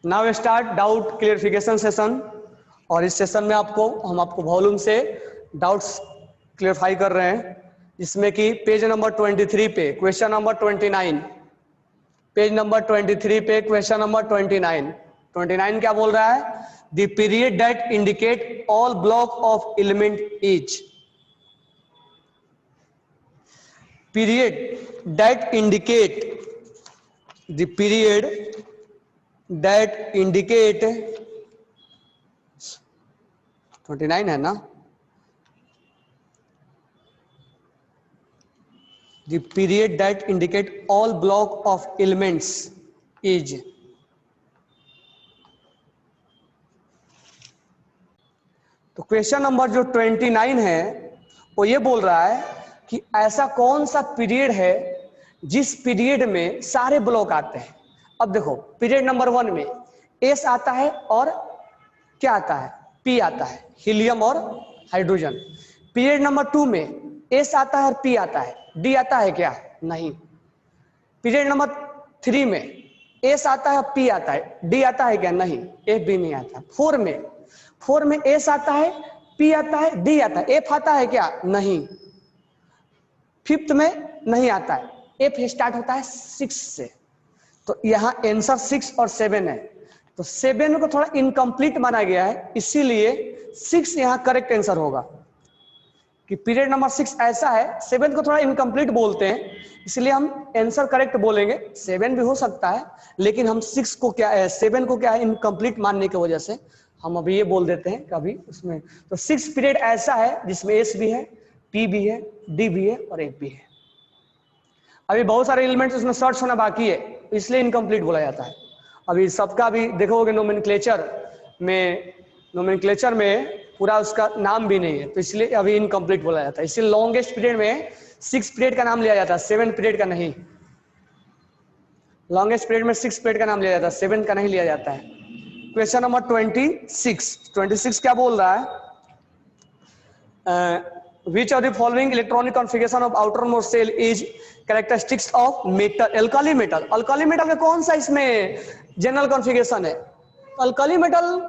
Now start doubt clarification session. और इस session में हम आपको वॉल्यूम से डाउट्स क्लियरिफाई कर रहे हैं, जिसमें कि पेज नंबर 23 पे क्वेश्चन नंबर 29, पेज नंबर 23 पे क्वेश्चन नंबर 29 क्या बोल रहा है? The period that indicate all block of element is, period that indicate, the period that indicate 29 है ना, the period that indicate all block of elements is, तो question number जो 29 है वो ये बोल रहा है कि ऐसा कौन सा पीरियड है जिस पीरियड में सारे ब्लॉक आते हैं। अब देखो पीरियड नंबर 1 में एस आता है और क्या आता है? पी आता है, हीलियम और हाइड्रोजन। पीरियड नंबर 2 में एस आता है और पी आता है, डी आता है क्या? नहीं। पीरियड नंबर 3 में एस आता है और पी आता है, डी आता है क्या? नहीं, एफ भी नहीं आता। 4 में एस आता है, पी आता है, डी आता है, एफ आता है क्या? नहीं। 5th में नहीं आता है, एफ स्टार्ट होता है 6 से। तो यहां आंसर 6 और 7 है, तो 7 को थोड़ा इनकम्प्लीट माना गया है, इसीलिए 6 यहां करेक्ट आंसर होगा। कि पीरियड नंबर 6 ऐसा है, 7 को थोड़ा इनकम्प्लीट बोलते हैं, इसलिए हम आंसर करेक्ट बोलेंगे। 7 भी हो सकता है, लेकिन हम 6 को क्या है, 7 को क्या है, इनकम्प्लीट मानने की वजह से हम अभी ये बोल देते हैं कभी उसमें। तो 6 पीरियड ऐसा है जिसमें एस भी है, पी भी है, डी भी है और एफ भी है। अभी बहुत सारे एलिमेंट्स उसमें सर्च होना बाकी है, इसलिए इनकम्प्लीट बोला जाता है। अभी सबका भी देखोगे नोमेनक्लेचर में पूरा उसका नाम भी नहीं है, तो इसलिए अभी इनकम्प्लीट बोला जाता है। इसलिए लॉन्गेस्ट पीरियड में 6 पीरियड का नाम लिया जाता है, 7 पीरियड का नहीं। लॉन्गेस्ट पीरियड में 6 पीरियड का नाम लिया जाता है, 7 का नहीं लिया जाता है। क्वेश्चन नंबर 26 क्या बोल रहा है? Which of the following electronic configuration of outermost cell is characteristics of metal, alkali metal? Alkali metal का कौन सा इसमें जनरल कॉन्फ़िगरेशन है? अल्काली मेटल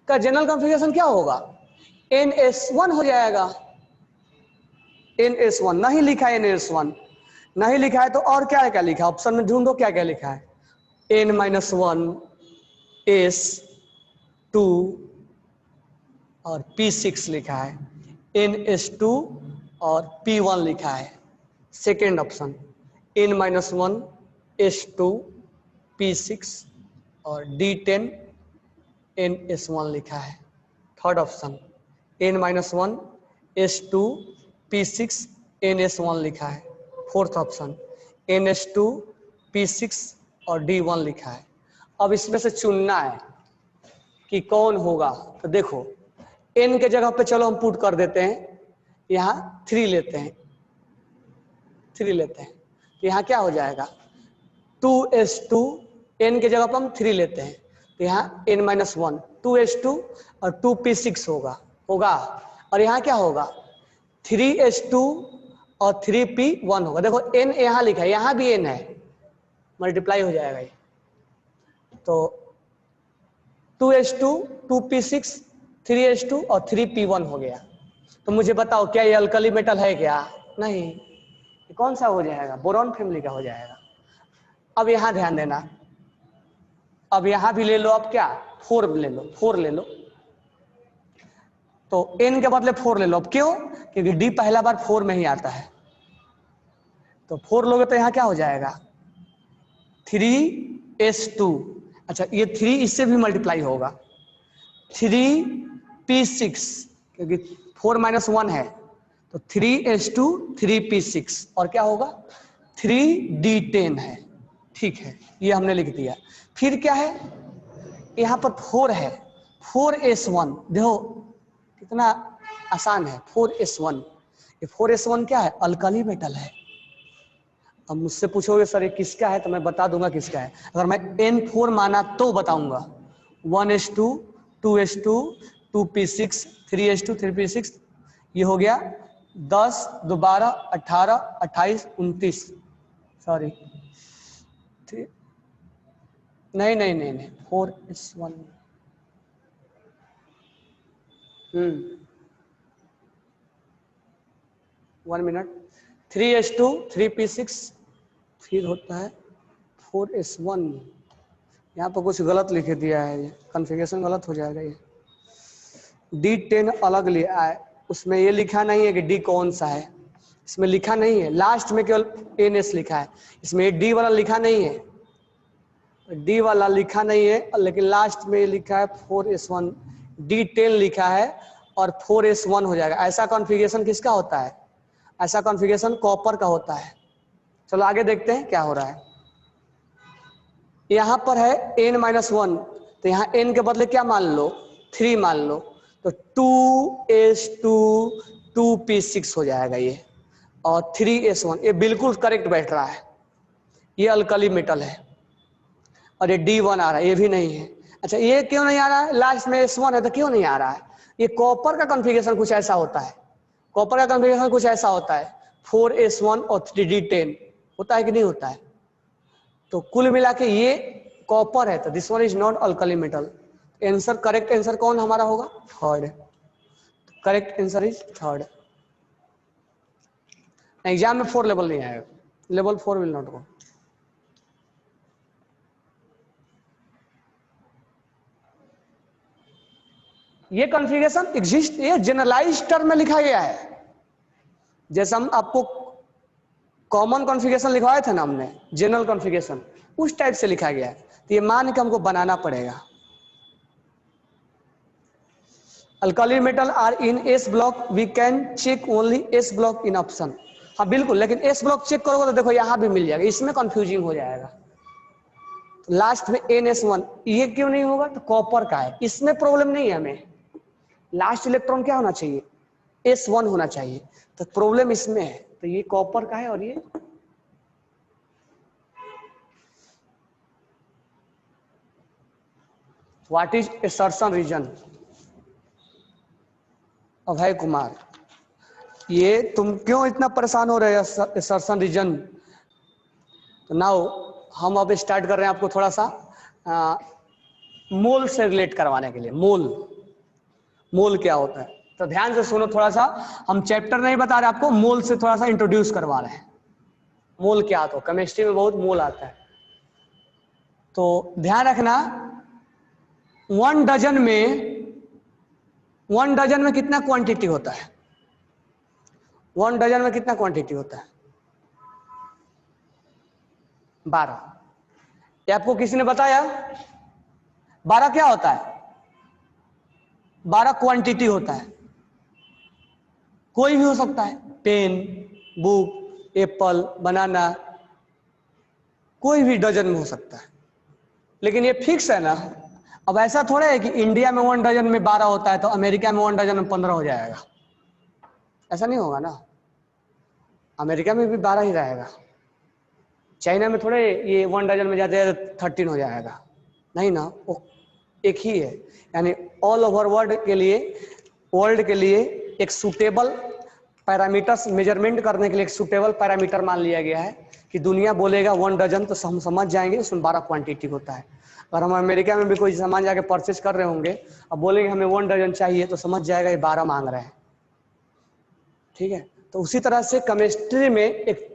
का जनरल कॉन्फ़िगरेशन क्या होगा? NS1 हो जाएगा। NS1 नहीं लिखा है, NS1 नहीं लिखा है, तो और क्या क्या लिखा है? ऑप्शन में ढूंढो क्या क्या लिखा है। N-1 S2 और P6 लिखा है, NS2 और P1 लिखा है। Second option N-1 S2 P6 और D10 NS1 लिखा है। Third option N-1 S2 P6 NS1 लिखा है। फोर्थ ऑप्शन NS2 P6 और D1 लिखा है। अब इसमें से चुनना है कि कौन होगा। तो देखो N के जगह पे चलो हम पुट कर देते हैं, यहाँ 3 लेते हैं, तो यहाँ क्या हो जाएगा? 2S2, N के जगह पर हम 3 लेते हैं, तो यहाँ N-1 2S2 और 2P6 होगा। और यहाँ क्या होगा? 3S2 और 3P1 होगा। देखो N यहाँ लिखा है, यहाँ भी N है, मल्टीप्लाई हो जाएगा ये। तो 2S2 2P6 3S2 और 3P1 हो गया। तो मुझे बताओ क्या ये अल्कली मेटल है क्या? नहीं। ये कौन सा हो जाएगा? बोरॉन फैमिली का हो जाएगा। अब यहां ध्यान देना, अब यहां भी ले लो, अब क्या 4 ले लो, तो N के बदले 4 ले लो। अब क्यों? क्योंकि D पहला बार 4 में ही आता है, तो 4 लोगे तो यहां क्या हो जाएगा? 3S2, अच्छा ये 3 इससे भी मल्टीप्लाई होगा, 3P6, क्योंकि 4-1 है, तो 3S2 3P6 और क्या होगा? 3D10 है। ठीक है, ये हमने लिख दिया। फिर क्या है? यहाँ पर 4 है, 4S1, देखो कितना आसान है। 4S1, ये 4S1 क्या है? अल्कली मेटल है। अब मुझसे पूछोगे सर ये किसका है, तो मैं बता दूंगा किसका है। अगर मैं N4 माना तो बताऊंगा। 1S2 2S2 2P6 3S2 3P6, ये हो गया 10 12 18 28 29, सॉरी नहीं नहीं नहीं नहीं 4s1। 1 मिनट। 3s2 3p6 फिर होता है 4s1। यहाँ पर कुछ गलत लिख दिया है, ये कॉन्फ़िगरेशन गलत हो जाएगा। ये D10 अलग लिया है, उसमें ये लिखा नहीं है कि D कौन सा है, इसमें लिखा नहीं है, लास्ट में केवल NS लिखा है, इसमें D वाला लिखा नहीं है, D वाला लिखा नहीं है, लेकिन लास्ट में लिखा है 4s1। D10 लिखा है और 4s1 हो जाएगा। ऐसा कॉन्फ़िगरेशन किसका होता है? ऐसा कॉन्फ़िगरेशन कॉपर का होता है। चलो आगे देखते हैं क्या हो रहा है। यहाँ पर है n-1, तो यहाँ n के बदले क्या मान लो? 3 मान लो, तो 2s2 2p6 हो जाएगा ये, और 3s1। ये बिल्कुल करेक्ट बैठ रहा है, ये अल्कली मेटल है। और ये D1 आ रहा है, ये भी नहीं है। अच्छा ये क्यों नहीं आ रहा है? लास्ट में S1 है तो क्यों नहीं आ रहा है? ये कॉपर का कॉन्फ़िगरेशन कुछ ऐसा होता है, कॉपर का कॉन्फ़िगरेशन कुछ ऐसा होता है, 4s1 और 3d10 होता है कि नहीं होता है? तो कुल मिला के ये कॉपर है, तो this one is not alkali metal. Answer, correct answer कौन हमारा होगा? Third. Correct answer is third. Exam में 4 लेवल नहीं आएगा, लेवल 4 विल नॉट गो। ये कॉन्फ़िगरेशन एग्जिस्ट, ये जनरलाइज टर्म में लिखा गया है। जैसे हम आपको कॉमन कॉन्फ़िगरेशन लिखवाए थे ना हमने, जनरल कॉन्फ़िगरेशन, उस टाइप से लिखा गया है। तो ये मान के हमको बनाना पड़ेगा। Alkali metal are in S block, we can check only S block in option. हाँ बिल्कुल, लेकिन एस ब्लॉक चेक करोगे तो देखो यहाँ भी मिल जाएगा, इसमें कंफ्यूजिंग हो जाएगा। तो लास्ट में NS1, ये क्यों नहीं होगा? तो कॉपर का है, इसमें प्रॉब्लम नहीं है हमें। लास्ट इलेक्ट्रॉन क्या होना चाहिए? S1 होना चाहिए, तो प्रॉब्लम इसमें है। तो ये कॉपर का है, और ये what is assertion reason? Abhay Kumar, ये तुम क्यों इतना परेशान हो रहे हो एसर्शन रीजन? तो नाउ हम अब स्टार्ट कर रहे हैं आपको थोड़ा सा मोल से रिलेट करवाने के लिए। मोल, मोल क्या होता है? तो ध्यान से सुनो थोड़ा सा, हम चैप्टर नहीं बता रहे आपको, मोल से थोड़ा सा इंट्रोड्यूस करवा रहे हैं। मोल क्या आता है? केमिस्ट्री में बहुत मोल आता है, तो ध्यान रखना। 1 डजन में कितना क्वांटिटी होता है? 1 डजन में कितना क्वांटिटी होता है? 12। ये आपको किसी ने बताया? 12 क्या होता है? 12 क्वांटिटी होता है, कोई भी हो सकता है, पेन, बुक, एप्पल, बनाना, कोई भी डजन में हो सकता है। लेकिन ये फिक्स है ना। अब ऐसा थोड़ा है कि इंडिया में 1 डजन में 12 होता है तो अमेरिका में 1 डजन में 15 हो जाएगा, ऐसा नहीं होगा ना। अमेरिका में भी 12 ही रहेगा, चाइना में थोड़े ये 1 डजन में जाते हैं 13 हो जाएगा, नहीं ना, वो एक ही है। यानी ऑल ओवर वर्ल्ड के लिए एक सूटेबल पैरामीटर्स मेजरमेंट करने के लिए एक सूटेबल पैरामीटर मान लिया गया है कि दुनिया बोलेगा 1 डजन तो हम समझ जाएंगे उसमें 12 क्वांटिटी होता है। अगर हम अमेरिका में भी कोई सामान जाके परचेज कर रहे होंगे अब बोलेंगे हमें 1 डजन चाहिए तो समझ जाएगा ये 12 मांग रहे हैं, ठीक है। तो उसी तरह से केमिस्ट्री में एक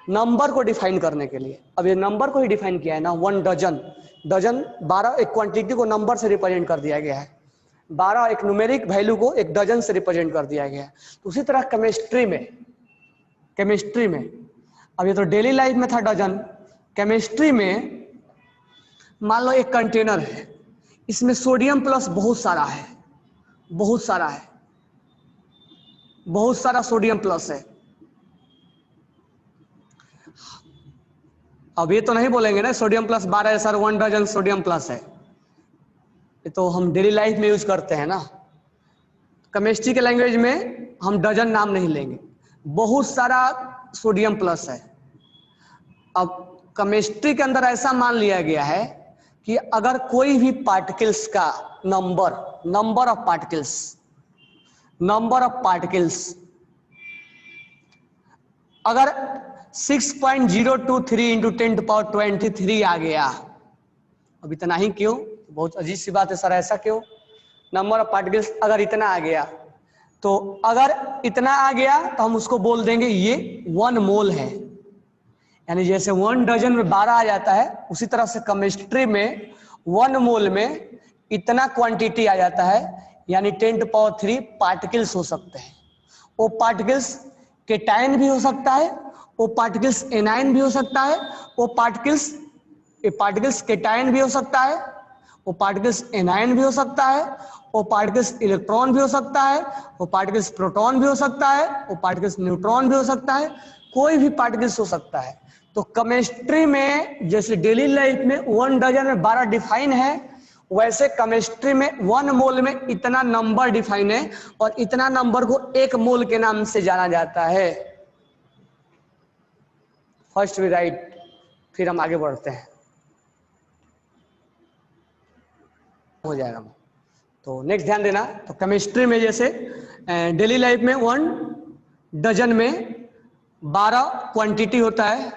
नंबर को डिफाइन करने के लिए, अब ये नंबर को ही डिफाइन किया है ना, 1 डजन, डजन 12 एक क्वांटिटी को नंबर से रिप्रेजेंट कर दिया गया है, 12 एक न्यूमेरिक वैल्यू को एक डजन से रिप्रेजेंट कर दिया गया है। तो उसी तरह केमिस्ट्री में अब ये तो डेली लाइफ में था डजन, केमिस्ट्री में मान लो एक कंटेनर है, इसमें सोडियम प्लस बहुत सारा है, बहुत सारा सोडियम प्लस है। अब ये तो नहीं बोलेंगे ना सोडियम प्लस 12 है सर, 1 डजन सोडियम प्लस है, ये तो हम डेली लाइफ में यूज करते हैं ना। केमिस्ट्री के लैंग्वेज में हम डजन नाम नहीं लेंगे, बहुत सारा सोडियम प्लस है। अब केमिस्ट्री के अंदर ऐसा मान लिया गया है कि अगर कोई भी पार्टिकल्स का नंबर ऑफ पार्टिकल्स अगर 6.023 × 10⁻23 आ गया अब इतना ही क्यों? बहुत अजीब सी बात है सर, ऐसा क्यों? नंबर ऑफ पार्टिकल्स अगर इतना आ गया, तो अगर इतना आ गया तो हम उसको बोल देंगे ये 1 मोल है। यानी जैसे 1 डजन में 12 आ जाता है, उसी तरह से केमिस्ट्री में 1 मोल में इतना क्वांटिटी आ जाता है, यानी 10⁻³ पार्टिकल्स हो सकते हैं। वो पार्टिकल्स केटायन भी हो सकता है, वो पार्टिकल्स एनायन भी हो सकता है, वो पार्टिकल्स केटायन भी हो सकता है, वो पार्टिकल्स एनायन भी हो सकता है, वो पार्टिकल्स इलेक्ट्रॉन भी हो सकता है, वो पार्टिकल्स प्रोटॉन भी हो सकता है, वो पार्टिकल्स न्यूट्रॉन भी हो सकता है, कोई भी पार्टिकल्स हो सकता है। तो केमिस्ट्री में जैसे डेली लाइफ में 1 डजन में 12 डिफाइन है, वैसे केमिस्ट्री में 1 मोल में इतना नंबर डिफाइन है, और इतना नंबर को 1 मोल के नाम से जाना जाता है। फर्स्ट वी राइट, फिर हम आगे बढ़ते हैं, हो जाएगा। तो नेक्स्ट ध्यान देना, तो केमिस्ट्री में जैसे डेली लाइफ में 1 डजन में 12 क्वांटिटी होता है,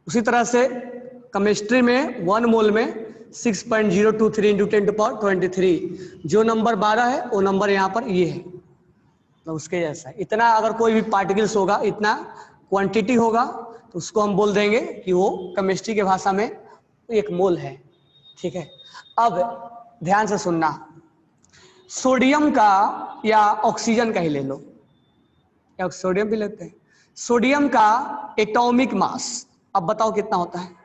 उसी तरह से केमिस्ट्री में 1 मोल में 6.023 इंटू 10⁻23, जो नंबर 12 है वो नंबर यहाँ पर ये है, तो उसके जैसा इतना अगर कोई भी पार्टिकल्स होगा, इतना क्वांटिटी होगा, तो उसको हम बोल देंगे कि वो केमिस्ट्री के भाषा में 1 मोल है। ठीक है, अब ध्यान से सुनना, सोडियम का या ऑक्सीजन का ही ले लो, या सोडियम भी लेते हैं। सोडियम का एटॉमिक मास, अब बताओ कितना होता है?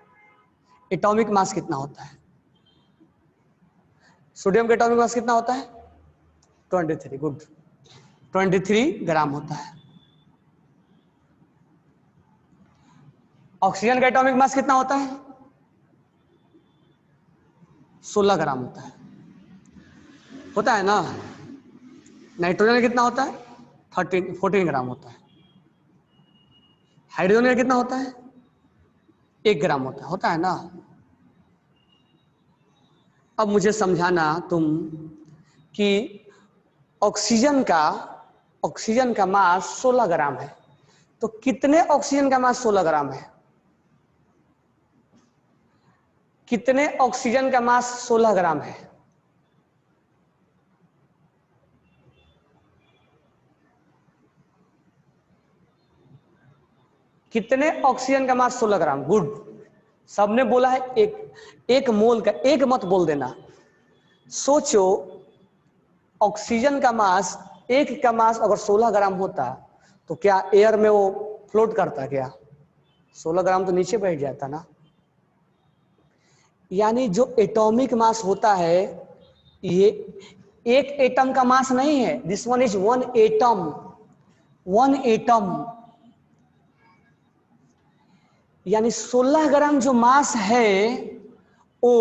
एटॉमिक मास कितना होता है? सोडियम का एटॉमिक मास कितना होता है? 23, गुड, 23 ग्राम होता है। ऑक्सीजन का एटॉमिक मास कितना होता है? 16 ग्राम होता है ना। नाइट्रोजन कितना होता है? 14 ग्राम होता है। हाइड्रोजन का कितना होता है? 1 ग्राम होता है ना। अब मुझे समझाना तुम कि ऑक्सीजन का मास 16 ग्राम है, तो कितने ऑक्सीजन का मास 16 ग्राम है? कितने ऑक्सीजन का मास 16 ग्राम है? कितने ऑक्सीजन का मास 16 ग्राम? गुड, सबने बोला है एक मोल का, एक मत बोल देना। सोचो, ऑक्सीजन का मास, एक का मास अगर 16 ग्राम होता तो क्या एयर में वो फ्लोट करता? क्या 16 ग्राम तो नीचे बैठ जाता ना। यानी जो एटॉमिक मास होता है, ये एक एटम का मास नहीं है, this one is 1 atom, 1 atom. यानी 16 ग्राम जो मास है वो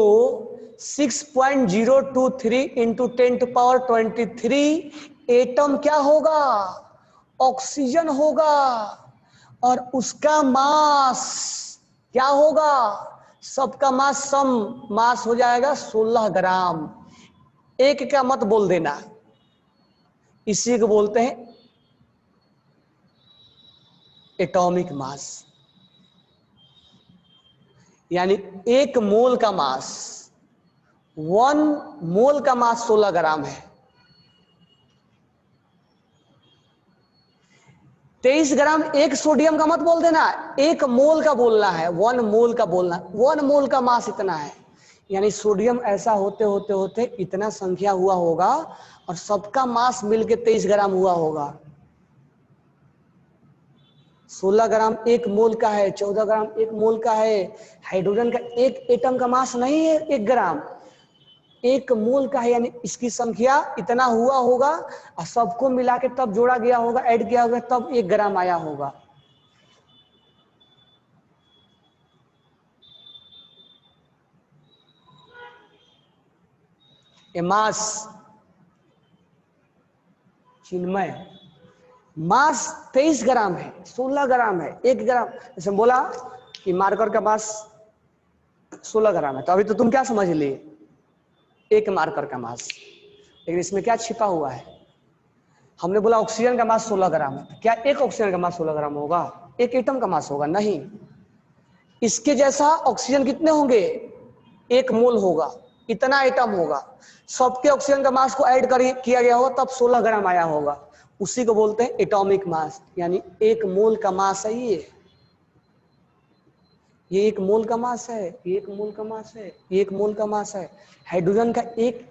6.023 इंटू 10⁻23 एटम क्या होगा? ऑक्सीजन होगा, और उसका मास क्या होगा? सबका मास सम मास हो जाएगा 16 ग्राम। एक का मत बोल देना, इसी को बोलते हैं एटॉमिक मास। यानी एक मोल का मास, 1 मोल का मास 16 ग्राम है। 23 ग्राम एक सोडियम का मत बोल देना, 1 मोल का बोलना है, 1 मोल का बोलना, 1 मोल का मास इतना है। यानी सोडियम ऐसा होते होते होते इतना संख्या हुआ होगा, और सबका मास मिलके 23 ग्राम हुआ होगा। 16 ग्राम 1 मोल का है, 14 ग्राम 1 मोल का है। हाइड्रोजन का एक एटम का मास नहीं है 1 ग्राम, 1 मोल का है। यानी इसकी संख्या इतना हुआ होगा, और सबको मिला के तब जोड़ा गया होगा, ऐड किया होगा, तब 1 ग्राम आया होगा। ये मास, चिन्मय, मास 23 ग्राम है, 16 ग्राम है, 1 ग्राम। जैसे बोला कि मार्कर का मास 16 ग्राम है, तो अभी तो तुम क्या समझ लिए? एक मार्कर का मास, लेकिन इसमें क्या छिपा हुआ है? हमने बोला ऑक्सीजन का मास 16 ग्राम है, क्या एक ऑक्सीजन का मास 16 ग्राम होगा? एक एटम का मास होगा? नहीं, इसके जैसा ऑक्सीजन कितने होंगे, 1 मोल होगा, इतना एटम होगा। सबके ऑक्सीजन का मास को ऐड किया गया होगा तब 16 ग्राम आया होगा, उसी को बोलते हैं एटॉमिक मास। यानी 1 मोल का मास है ये 1 मोल का मास है, 1 मोल का मास है, 1 मोल का मास है। हाइड्रोजन का एक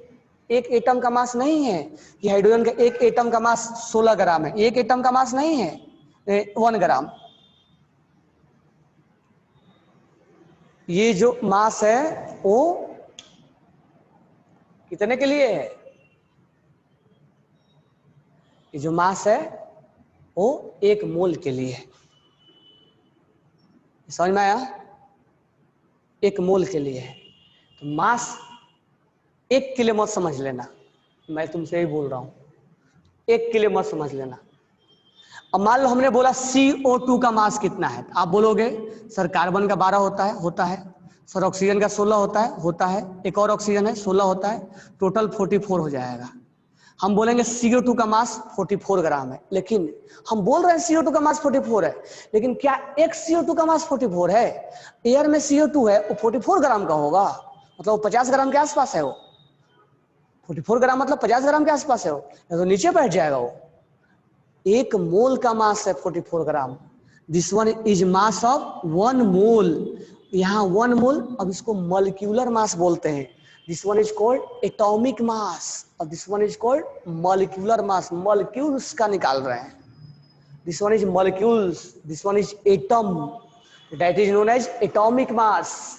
एटम का मास नहीं है कि हाइड्रोजन का एक एटम का मास 16 ग्राम है, एक एटम का मास नहीं है 1 ग्राम। ये जो मास है वो कितने के लिए है, ये जो मास है वो 1 मोल के लिए है। समझ में आया, 1 मोल के लिए है। तो मास 1 के लिए मत समझ लेना, मैं तुमसे ही बोल रहा हूं, 1 के लिए मत समझ लेना। अब मान लो हमने बोला CO2 का मास कितना है, आप बोलोगे सर कार्बन का 12 होता है सर ऑक्सीजन का 16 होता है, एक और ऑक्सीजन है 16 होता है, टोटल 44 हो जाएगा। हम बोलेंगे CO2 का मास 44 ग्राम है, लेकिन हम बोल रहे हैं CO2 का मास 44 है, लेकिन क्या एक CO2 का मास 44 है? एयर में CO2 है, वो 44 ग्राम का होगा, मतलब वो 50 ग्राम के आसपास है। वो 44 ग्राम मतलब 50 ग्राम के आसपास है, वो तो नीचे बैठ जाएगा। वो 1 मोल का मास है 44 ग्राम। This one is mass of 1 mole. यहाँ 1 मोल, अब इसको मॉलिक्यूलर मास बोलते हैं। This one is called atomic mass और this one is called molecular mass. Molecules का निकाल रहे हैं। This one is molecules, this one is atom, that is known as atomic mass.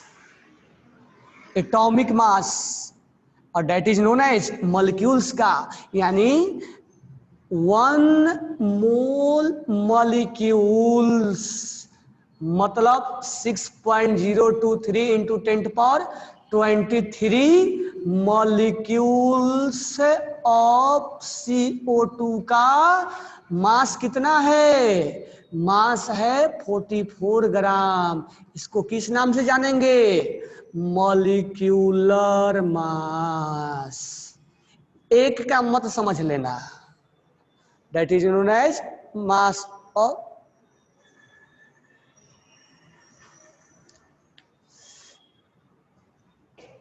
Atomic mass और that is known as molecules का, यानी 1 मोल molecules मतलब 6.023 into 10⁻23 molecules of CO2 का मास कितना है? मास है 44 ग्राम। इसको किस नाम से जानेंगे? Molecular mass. एक का मत समझ लेना, that is known as mass of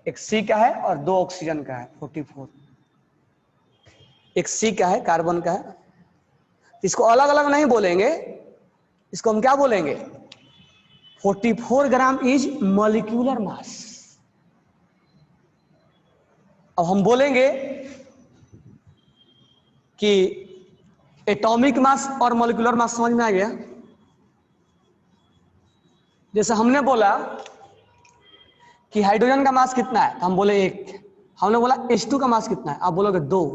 एक C का है और 2 ऑक्सीजन का है 44। एक C का है, कार्बन का है। इसको अलग अलग नहीं बोलेंगे, इसको हम क्या बोलेंगे? 44 ग्राम इज मॉलिक्यूलर मास। अब हम बोलेंगे कि एटॉमिक मास और मॉलिक्यूलर मास समझ में आ गया। जैसे हमने बोला कि हाइड्रोजन का मास कितना है, तो हम बोले 1। हमने बोला H2 का मास कितना है, आप बोलोगे 2।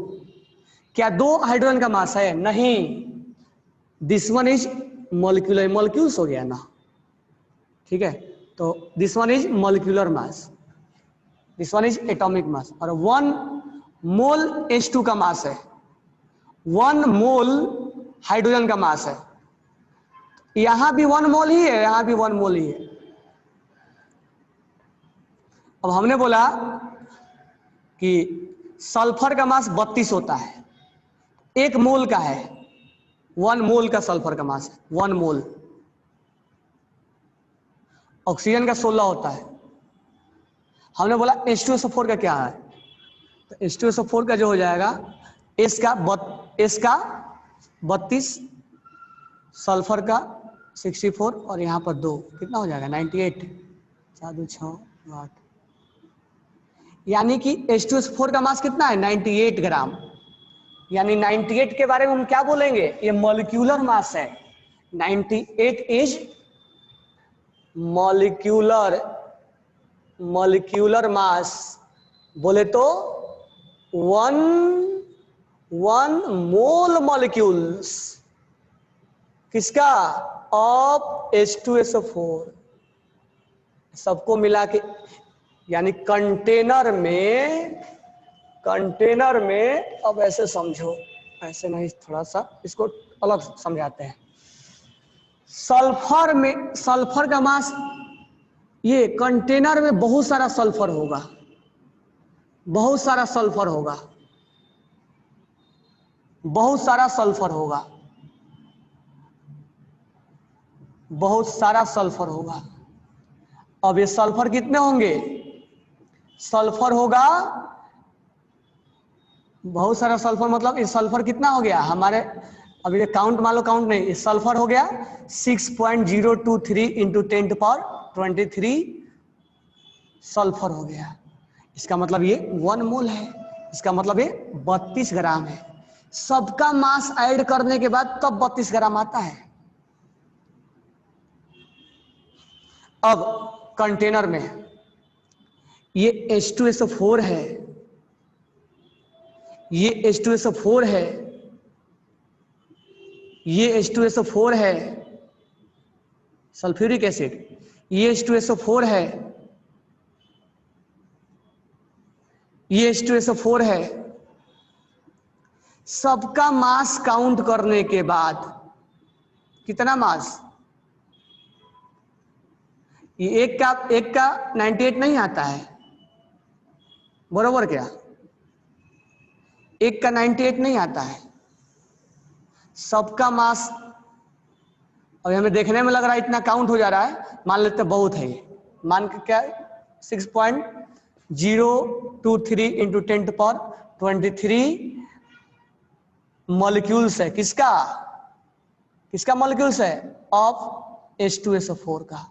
क्या 2 हाइड्रोजन का मास है? नहीं, this one is molecular, molecules हो गया ना, ठीक है। तो this one is molecular mass, this one is atomic mass. और 1 मोल H2 का मास है, 1 मोल हाइड्रोजन का मास है। यहां भी 1 मोल ही है, यहां भी 1 मोल ही है। अब हमने बोला कि सल्फर का मास 32 होता है, 1 मोल का है, 1 मोल का सल्फर का मास है, 1 मोल। ऑक्सीजन का 16 होता है। हमने बोला H2SO4 का क्या है, तो H2SO4 का जो हो जाएगा S का 32, सल्फर का 64 और यहाँ पर 2, कितना हो जाएगा 98, 4 2 6 8। यानी कि H2SO4 का मास कितना है 98 ग्राम। यानी 98 के बारे में हम क्या बोलेंगे? ये मॉलिक्यूलर मास है। 98 इज मॉलिक्यूलर मास। बोले तो 1 मोल मॉलिक्यूल्स किसका? Of H2SO4। सबको मिला के, यानी कंटेनर में अब ऐसे समझो, ऐसे नहीं, थोड़ा सा इसको अलग समझाते हैं। सल्फर का मास, ये कंटेनर में बहुत सारा सल्फर होगा, बहुत सारा सल्फर होगा, बहुत सारा सल्फर होगा, बहुत सारा सल्फर होगा। अब ये सल्फर कितने होंगे, सल्फर होगा बहुत सारा सल्फर, मतलब ये सल्फर कितना हो गया हमारे, अब ये काउंट मान लो, काउंट नहीं, ये सल्फर हो गया 6.023 इंटू 10⁻23 सल्फर हो गया। इसका मतलब ये 1 मोल है, इसका मतलब ये 32 ग्राम है। सबका मास ऐड करने के बाद तब 32 ग्राम आता है। अब कंटेनर में ये H2SO4 है, ये H2SO4 है, ये H2SO4 है, सल्फ्यूरिक एसिड, ये H2SO4 है, ये H2SO4 है। सबका मास काउंट करने के बाद कितना मास, ये एक का 98 नहीं आता है, बरोबर क्या, एक का 98 नहीं आता है, सबका मास। अभी हमें देखने में लग रहा है इतना काउंट हो जा रहा है, मान लेते बहुत है ये, मान के क्या 6.023 इंटू 10⁻23 मॉलिक्यूल्स है, किसका किसका मॉलिक्यूल्स है, ऑफ H2SO4 का।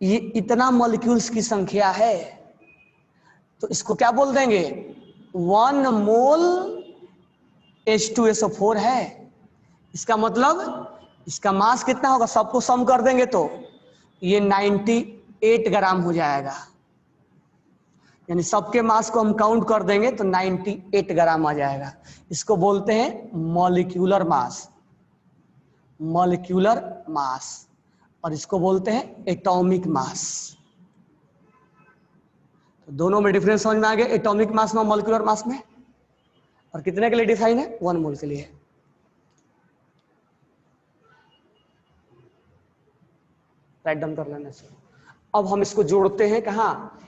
ये इतना मॉलिक्यूल्स की संख्या है, तो इसको क्या बोल देंगे, 1 मोल H2SO4 है। इसका मतलब इसका मास कितना होगा, सबको सम कर देंगे तो ये 98 ग्राम हो जाएगा, यानी सबके मास को हम काउंट कर देंगे तो 98 ग्राम आ जाएगा। इसको बोलते हैं मॉलिक्यूलर मास, मॉलिक्यूलर मास, और इसको बोलते हैं एटॉमिक मास। तो दोनों में डिफरेंस समझ में आ गया, एटॉमिक मास में मॉलिक्यूलर मास में। और कितने के लिए डिफाइन है, 1 मोल के लिए। राइट डाउन कर लेने से। अब हम इसको जोड़ते हैं कहाँ,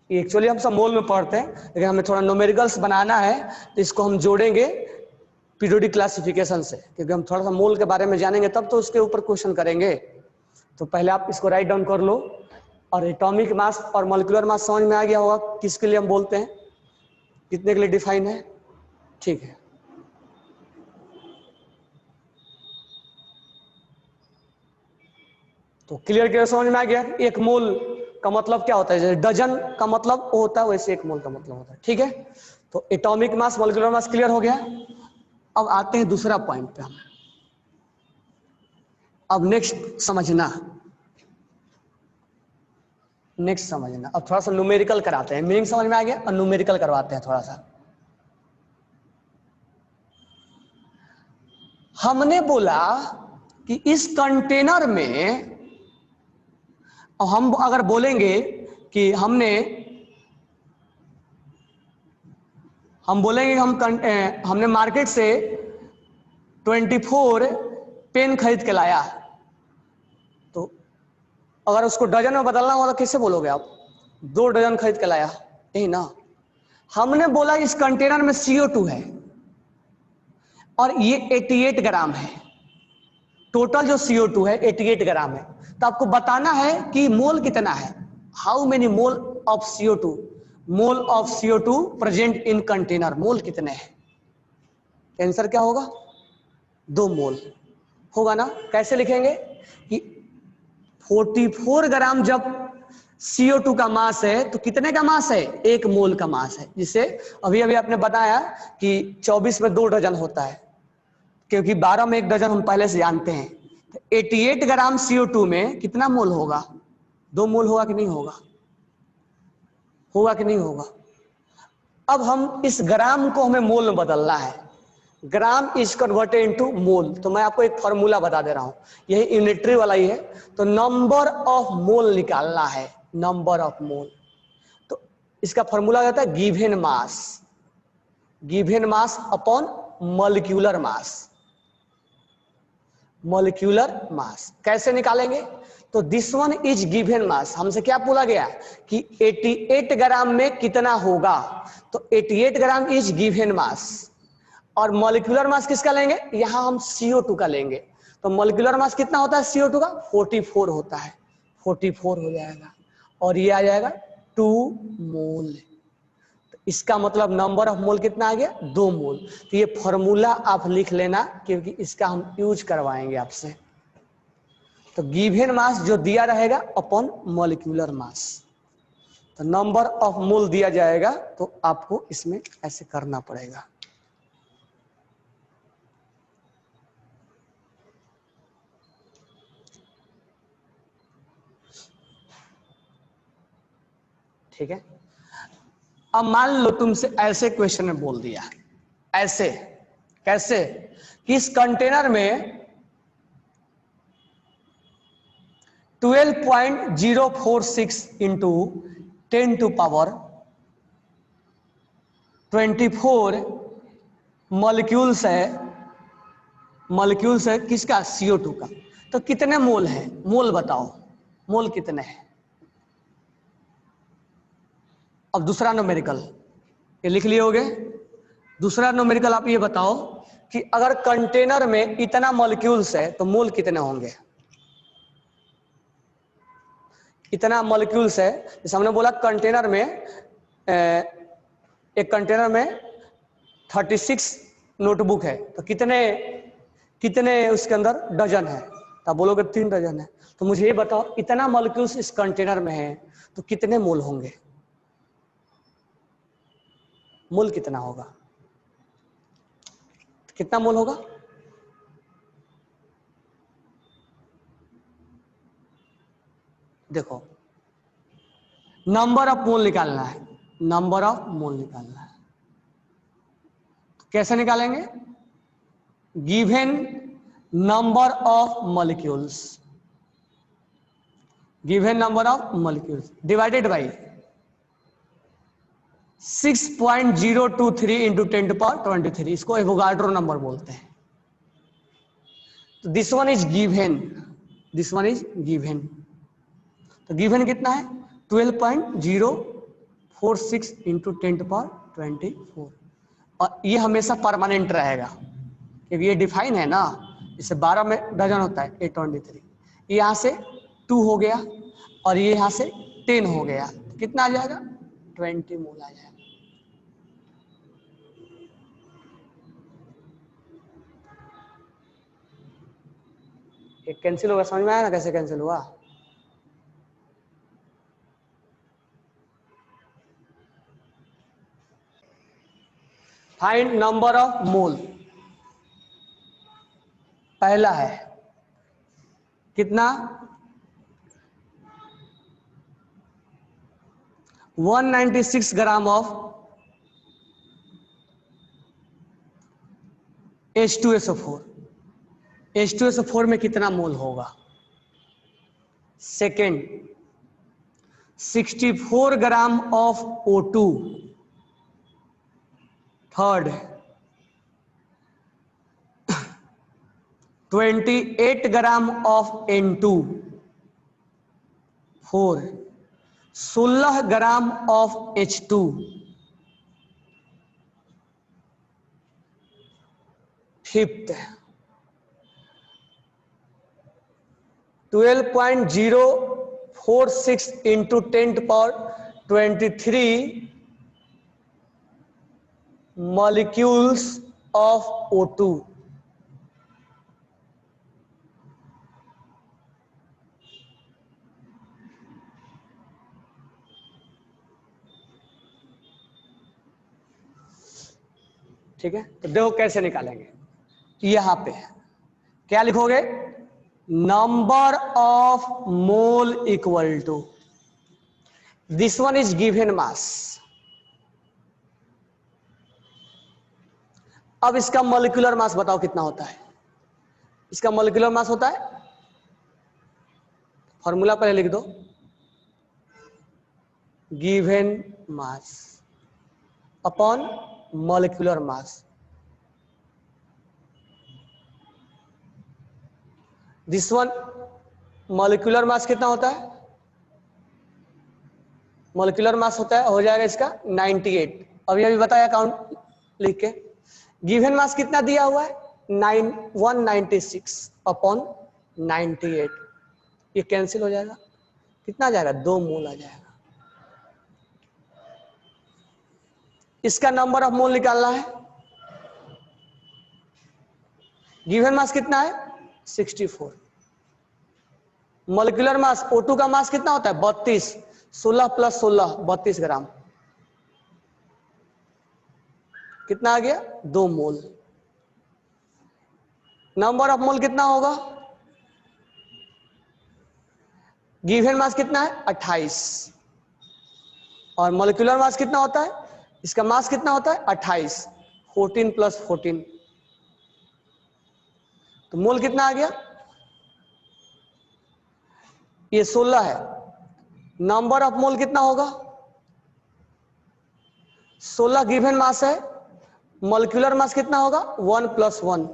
एक्चुअली हम सब मोल में पढ़ते हैं, लेकिन हमें थोड़ा न्यूमेरिकल्स बनाना है, तो इसको हम जोड़ेंगे पीरियोडिक क्लासिफिकेशन से, क्योंकि हम थोड़ा सा मोल के बारे में जानेंगे तब तो उसके ऊपर क्वेश्चन करेंगे। तो पहले आप इसको राइट डाउन कर लो। और एटॉमिक मास और मॉलिक्यूलर मास समझ में आ गया होगा किसके लिए हम बोलते हैं, कितने के लिए डिफाइन है, ठीक है। तो क्लियर समझ में आ गया। 1 मोल का मतलब क्या होता है, जैसे डजन का मतलब होता है वैसे 1 मोल का मतलब होता है, ठीक है। तो atomic mass molecular mass clear हो गया। अब आते हैं दूसरा पॉइंट पे हम। अब नेक्स्ट समझना, अब थोड़ा सा न्यूमेरिकल कराते हैं, मीनिंग समझ में आ गया और न्यूमेरिकल करवाते हैं थोड़ा सा। हमने बोला कि इस कंटेनर में, हम अगर बोलेंगे कि हम बोलेंगे हमने मार्केट से 24 पेन खरीद के लाया, तो अगर उसको डजन में बदलना होगा तो कैसे बोलोगे आप, 2 डजन खरीद के लाया, यही ना। हमने बोला इस कंटेनर में CO2 है और ये 88 ग्राम है, टोटल जो CO2 है 88 ग्राम है। तो आपको बताना है कि मोल कितना है, how many mole of CO2, mole of CO2 present in container, mole कितने हैं। आंसर क्या होगा, 2 मोल होगा ना। कैसे लिखेंगे कि 44 ग्राम जब CO2 का मास है तो कितने का मास है, 1 मोल का मास है। जिसे अभी अभी आपने बताया कि 24 में 2 डजन होता है, क्योंकि 12 में 1 डजन हम पहले से जानते हैं। तो 88 ग्राम CO2 में कितना मोल होगा, 2 मोल होगा कि नहीं होगा, होगा कि नहीं होगा। अब हम इस ग्राम को हमें मोल में बदलना है, ग्राम इज कन्वर्टेड इनटू मोल। तो मैं आपको एक फॉर्मूला बता दे रहा हूं, यही यूनिटरी वाला ही है। तो नंबर ऑफ मोल निकालना है, नंबर ऑफ मोल। तो इसका फॉर्मूला होता है given mass upon molecular mass, molecular mass. कैसे निकालेंगे, तो दिस वन इज गिवन मास। हमसे क्या बोला गया कि 88 ग्राम में कितना होगा, तो 88 ग्राम इज गिवन मास। और मॉलिक्यूलर मास किसका लेंगे, यहां हम CO2 का लेंगे। तो मॉलिक्यूलर मास कितना होता है CO2 का, 44 होता है, 44 हो जाएगा और ये आ जाएगा 2 मोल। तो इसका मतलब नंबर ऑफ मोल कितना आ गया 2 मोल। तो ये फॉर्मूला आप लिख लेना क्योंकि इसका हम यूज करवाएंगे आपसे। तो गिवन मास जो दिया रहेगा अपॉन मॉलिक्यूलर मास, तो नंबर ऑफ मोल दिया जाएगा तो आपको इसमें ऐसे करना पड़ेगा। ठीक है, अब मान लो तुमसे ऐसे क्वेश्चन में बोल दिया, ऐसे कैसे कि इस कंटेनर में 12.046 इंटू 10⁻24 मॉलिक्यूल्स है किसका CO2 का। तो कितने मोल है, मोल बताओ, मोल कितने हैं। अब दूसरा न्यूमेरिकल ये लिख लिए होगे। दूसरा न्यूमेरिकल आप ये बताओ कि अगर कंटेनर में इतना मॉलिक्यूल्स है तो मोल कितने होंगे। इतना मॉलिक्यूल्स है, जैसे हमने बोला कंटेनर में एक कंटेनर में 36 नोटबुक है तो कितने उसके अंदर डजन है। तो आप बोलोगे 3 डजन है। तो मुझे ये बताओ इतना मॉलिक्यूल्स इस कंटेनर में है तो कितने मोल होंगे, मोल कितना होगा, कितना मोल होगा। देखो नंबर ऑफ मोल निकालना है, नंबर ऑफ मोल निकालना है। तो कैसे निकालेंगे, given number of molecules, given number of molecules divided by 6.023 into 10⁻23, इसको एवोगाड्रो नंबर बोलते हैं। तो this one is given, this one is given. तो गिवन कितना है 12.046 इंटू 10⁻24 और ये हमेशा परमानेंट रहेगा क्योंकि ये डिफाइन है ना, इसे 12 में डजन होता है 823। ये यहाँ से 2 हो गया और ये यहाँ से 10 हो गया, तो कितना आ जाएगा 20 मोल आ जाएगा। ये कैंसिल होगा, समझ में आया ना कैसे कैंसिल हुआ। फाइंड नंबर ऑफ मोल, पहला है कितना 196 ग्राम ऑफ H2SO4, H2SO4 में कितना मोल होगा। Second 64 gram of O2, third 28 gram of N2, four 16 gram of H2, fifth 12.046 into 10⁻23 molecules of O2। ठीक है, तो देखो कैसे निकालेंगे। यहां पे क्या लिखोगे, number of mole equal to this one is given mass. अब इसका मॉलिक्यूलर मास बताओ कितना होता है। इसका मॉलिक्यूलर मास होता है, फॉर्मूला पहले लिख दो, given mass upon molecular mass. This one molecular mass कितना होता है, मॉलिक्यूलर मास होता है, हो जाएगा इसका 98। अभी बताया काउंट लिख के। गिवन मास कितना दिया हुआ है 196 अपॉन 98, ये कैंसिल हो जाएगा कितना आ जाएगा, 2 मोल आ जाएगा। इसका नंबर ऑफ मोल निकालना है। गिवन मास कितना है, 64। मॉलिक्यूलर मास O2 का मास कितना होता है, 32। 16 + 16 32 ग्राम। कितना आ गया, 2 मोल। नंबर ऑफ मोल कितना होगा, गिवन मास कितना है, 28। और मॉलिक्यूलर मास कितना होता है, इसका मास कितना होता है, 28। 14 + 14, तो मोल कितना आ गया, ये 16 है। नंबर ऑफ मोल कितना होगा, 16 गिवन मास है, मॉलिक्यूलर मास कितना होगा, 1 + 1।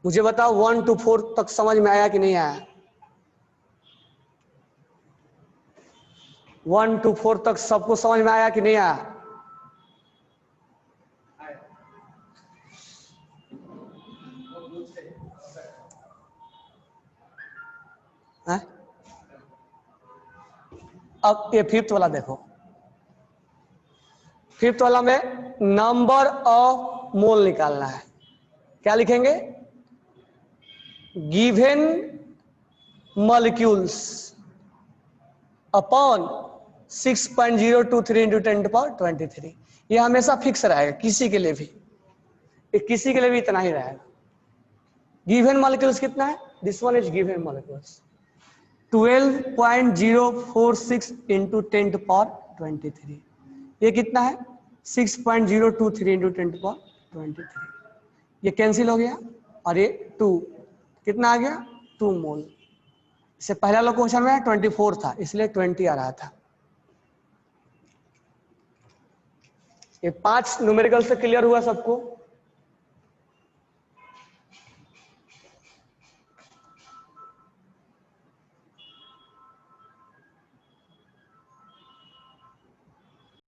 मुझे बताओ 1 to 4 तक समझ में आया कि नहीं आया, 1 to 4 तक सबको समझ में आया कि नहीं आया। है? अब ये 5th वाला देखो, 5th वाला में नंबर ऑफ मोल निकालना है। क्या लिखेंगे, गिवन मॉलिक्यूल्स अपॉन 6.023 × 10⁻23। ये हमेशा फिक्स रहेगा, किसी के लिए भी, किसी के लिए भी इतना ही रहेगा। गिवन मॉलिक्यूल्स कितना है, this one is given molecules 12.046 × 10⁻23। ये कितना है, 6.023 × 10⁻23। ये कैंसिल हो गया और ये 2 कितना आ गया, 2 मोल। इससे पहला वाला क्वेश्चन में 24 था, इसलिए 20 आ रहा था। ये 5 न्यूमेरिकल से क्लियर हुआ सबको।